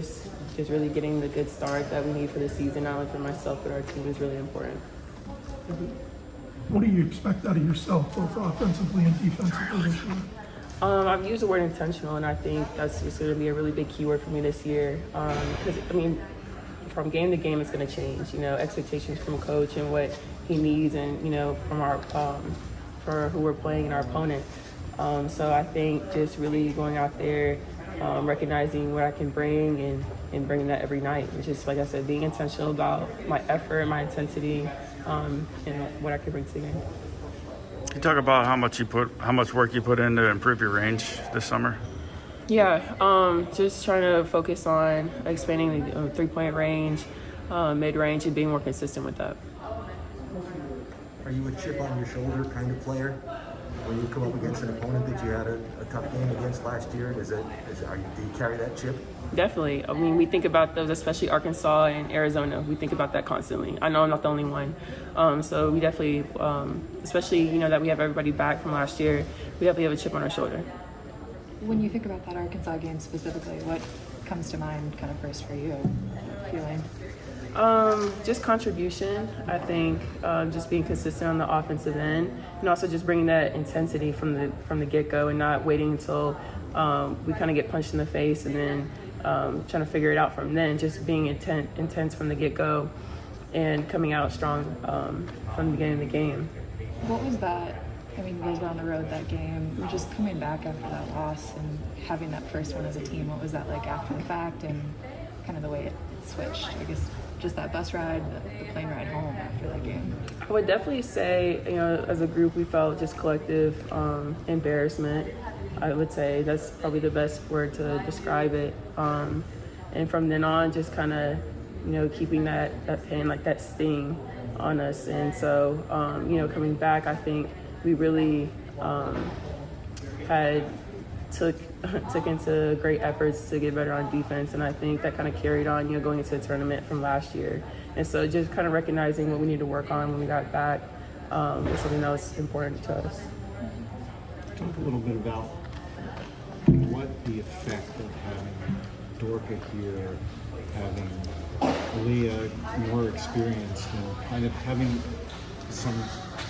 just really getting the good start that we need for the season, not only for myself, but our team is really important. What do you expect out of yourself, both offensively and defensively this year? I've used the word intentional, and I think that's just going to be a really big keyword for me this year. Because, from game to game, it's going to change. Expectations from coach and what he needs, and from our for who we're playing and our opponent. So I think just really going out there, recognizing what I can bring and bringing that every night. It's just, like I said, being intentional about my effort, my intensity, and what I can bring to the game. Can you talk about how much work you put in to improve your range this summer? Yeah, just trying to focus on expanding the three-point range, mid-range, and being more consistent with that. Are you a chip on your shoulder kind of player? When you come up against an opponent that you had a tough game against last year, do you carry that chip? Definitely. We think about those, especially Arkansas and Arizona. We think about that constantly. I know I'm not the only one. So we definitely, especially, that we have everybody back from last year, we definitely have a chip on our shoulder. When you think about that Arkansas game specifically, what comes to mind kind of first for you, feeling? Just contribution, I think, just being consistent on the offensive end, and also just bringing that intensity from the get-go and not waiting until we kind of get punched in the face and then trying to figure it out from then, just being intense from the get-go and coming out strong from the beginning of the game. What was that? You guys were on the road that game. Just coming back after that loss and having that first one as a team, what was that like after the fact and kind of the way it switched? I guess just that bus ride, the plane ride home after that game. I would definitely say, as a group, we felt just collective embarrassment. I would say that's probably the best word to describe it. And from then on, just kind of, keeping that pain, like that sting on us. And so, coming back, I think we really took into great efforts to get better on defense, and I think that kind of carried on, going into the tournament from last year. And so just kind of recognizing what we need to work on when we got back was something that was important to us. Talk a little bit about what the effect of having Dorka here, having Leah more experienced, and kind of having some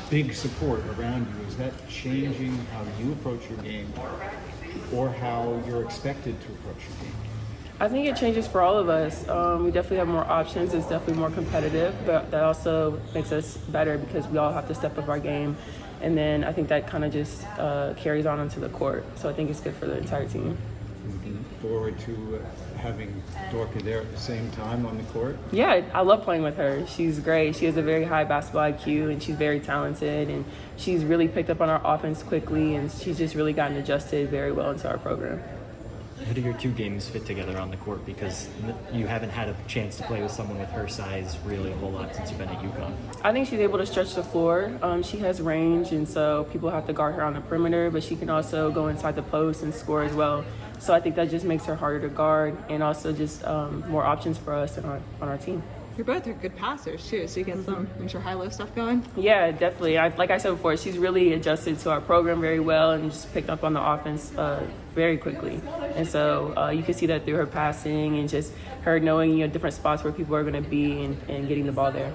big support around you. Is that changing how you approach your game or how you're expected to approach your game? I think it changes for all of us. We definitely have more options. It's definitely more competitive, but that also makes us better because we all have to step up our game. And then I think that kind of just carries on onto the court. So I think it's good for the entire team. Looking forward to having Dorka there at the same time on the court? Yeah, I love playing with her. She's great. She has a very high basketball IQ, and she's very talented, and she's really picked up on our offense quickly, and she's just really gotten adjusted very well into our program. How do your two games fit together on the court? Because you haven't had a chance to play with someone with her size really a whole lot since you've been at UConn. I think she's able to stretch the floor. She has range, and so people have to guard her on the perimeter, but she can also go inside the post and score as well. So I think that just makes her harder to guard, and also just more options for us and on our team. You both are good passers too, so you get some high-low stuff going. Yeah, definitely. Like I said before, she's really adjusted to our program very well and just picked up on the offense very quickly. And so you can see that through her passing and just her knowing different spots where people are going to be and getting the ball there.